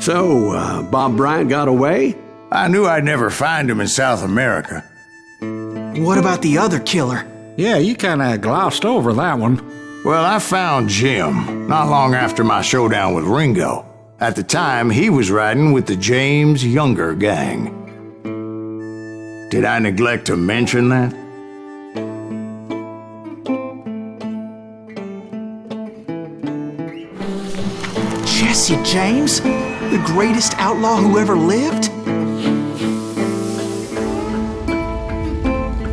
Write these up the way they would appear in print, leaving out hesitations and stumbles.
So, Bob Bryant got away? I knew I'd never find him in South America. What about the other killer? Yeah, you kinda glossed over that one. Well, I found Jim not long after my showdown with Ringo. At the time, he was riding with the James Younger gang. Did I neglect to mention that? Jesse James? The greatest outlaw who ever lived?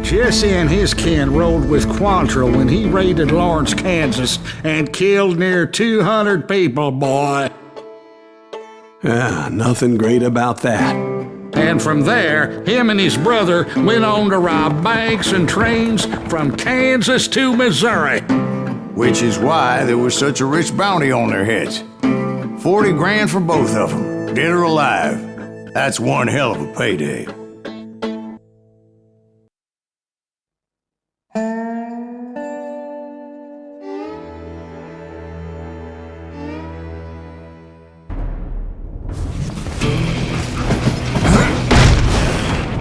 Jesse and his kin rode with Quantrill when he raided Lawrence, Kansas, and killed near 200 people, boy. Nothing great about that. And from there, him and his brother went on to rob banks and trains from Kansas to Missouri. Which is why there was such a rich bounty on their heads. 40 grand for both of them, dead or alive. That's one hell of a payday.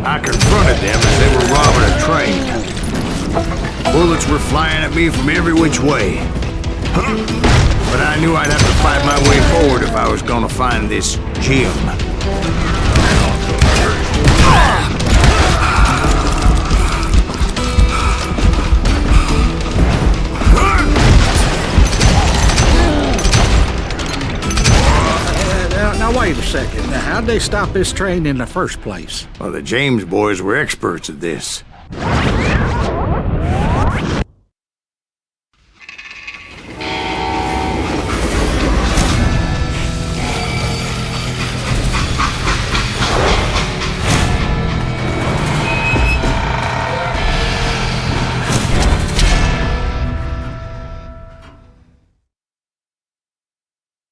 I confronted them as they were robbing a train. Bullets were flying at me from every which way. But I knew I'd have to fight my way forward if I was gonna find this Jim. Now wait a second. Now, how'd they stop this train in the first place? Well, the James boys were experts at this.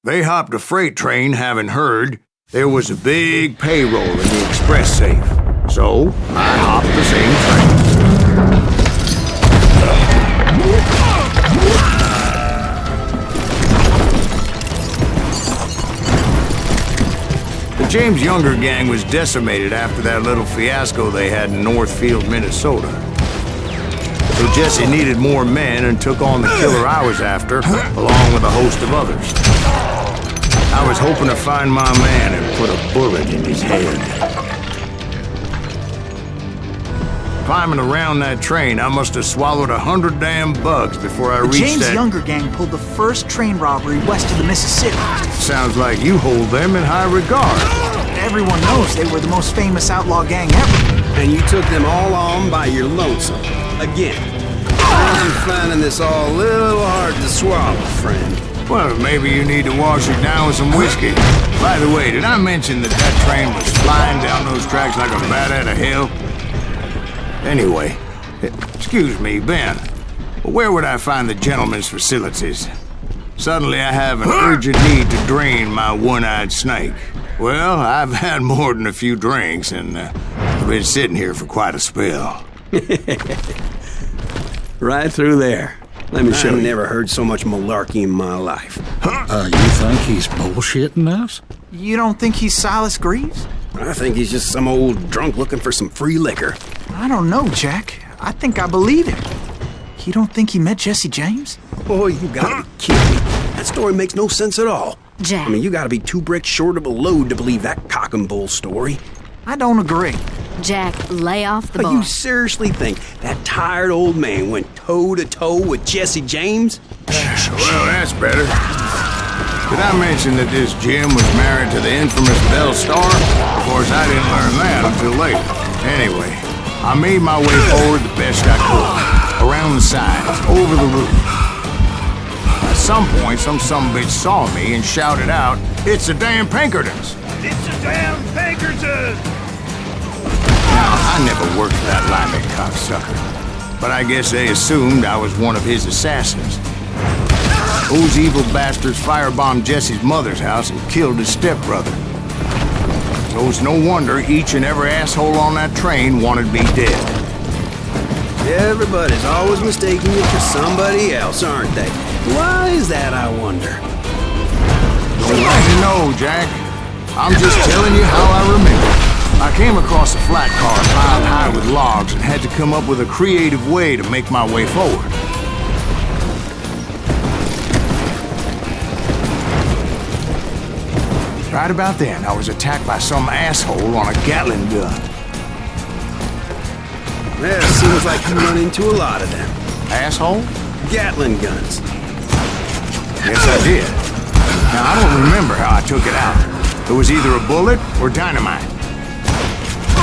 They hopped a freight train having heard there was a big payroll in the express safe. So, I hopped the same train. The James Younger gang was decimated after that little fiasco they had in Northfield, Minnesota. So Jesse needed more men and took on the killer I was after, along with a host of others. I was hoping to find my man and put a bullet in his head. Climbing around that train, I must have swallowed 100 damn bugs before I reached that... The James Younger gang pulled the first train robbery west of the Mississippi. Sounds like you hold them in high regard. Everyone knows they were the most famous outlaw gang ever. And you took them all on by your lonesome. Again. I'm finding this all a little hard to swallow, friend. Well, maybe you need to wash it down with some whiskey. By the way, did I mention that that train was flying down those tracks like a bat out of hell? Anyway, excuse me, Ben. Where would I find the gentleman's facilities? Suddenly I have an urgent need to drain my one-eyed snake. Well, I've had more than a few drinks, and I've been sitting here for quite a spell. Right through there. Let me show you. I've never heard so much malarkey in my life. You think he's bullshitting us? You don't think he's Silas Greaves? I think he's just some old drunk looking for some free liquor. I don't know, Jack. I think I believe him. You don't think he met Jesse James? Oh, you gotta be kidding me. That story makes no sense at all. Jack. I mean, you gotta be 2 bricks short of a load to believe that cock and bull story. I don't agree. Jack, lay off the Oh, bar. you seriously think that tired old man went toe-to-toe with Jesse James? Well, that's better. Did I mention that this Jim was married to the infamous Belle Starr? Of course, I didn't learn that until later. Anyway, I made my way forward the best I could. Around the sides, over the roof. At some point, some sumbitch saw me and shouted out, "It's the damn Pinkertons!" It's the damn Pinkertons! Now, I never worked for that limey cocksucker, but I guess they assumed I was one of his assassins. Those evil bastards firebombed Jesse's mother's house and killed his stepbrother. So it's no wonder each and every asshole on that train wanted me dead. Everybody's always mistaking you for somebody else, aren't they? Why is that, I wonder? Glad to know, Jack. I'm just telling you how I remember. I came across a flat car piled high with logs and had to come up with a creative way to make my way forward. Right about then, I was attacked by some asshole on a Gatling gun. Yeah, seems like you run into a lot of them. Asshole? Gatling guns. Yes, I did. Now, I don't remember how I took it out. It was either a bullet or dynamite.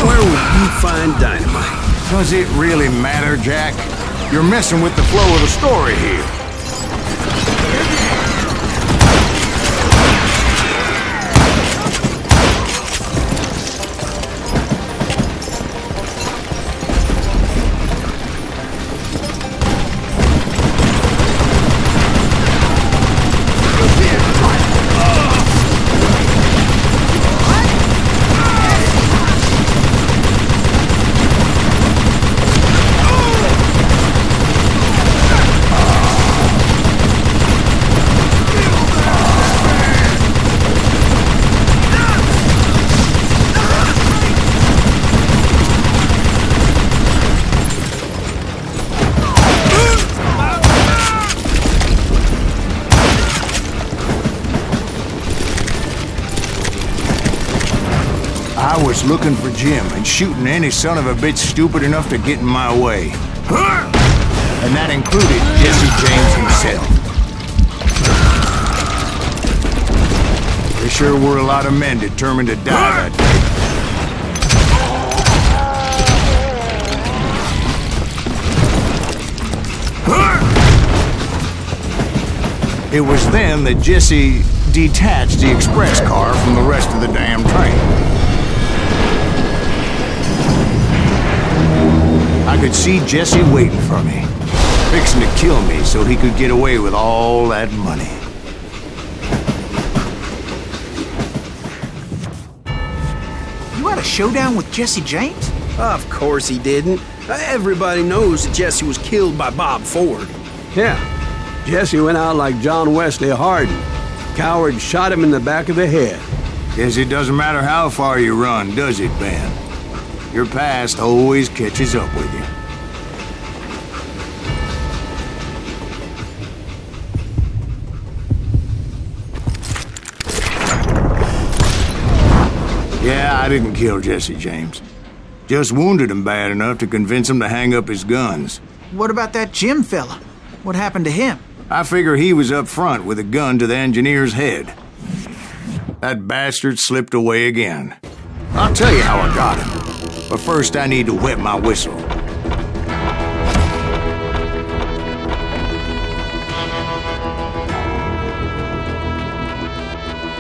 Where would you find dynamite? Does it really matter, Jack? You're messing with the flow of the story here. I was looking for Jim and shooting any son of a bitch stupid enough to get in my way. And that included Jesse James himself. There sure were a lot of men determined to die that day. It was then that Jesse detached the express car from the rest of the damn train. I could see Jesse waiting for me, fixing to kill me so he could get away with all that money. You had a showdown with Jesse James? Of course he didn't. Everybody knows that Jesse was killed by Bob Ford. Yeah. Jesse went out like John Wesley Hardin. Coward shot him in the back of the head. Guess it doesn't matter how far you run, does it, Ben? Your past always catches up with you. Yeah, I didn't kill Jesse James. Just wounded him bad enough to convince him to hang up his guns. What about that Jim fella? What happened to him? I figure he was up front with a gun to the engineer's head. That bastard slipped away again. I'll tell you how I got him. But first I need to wet my whistle.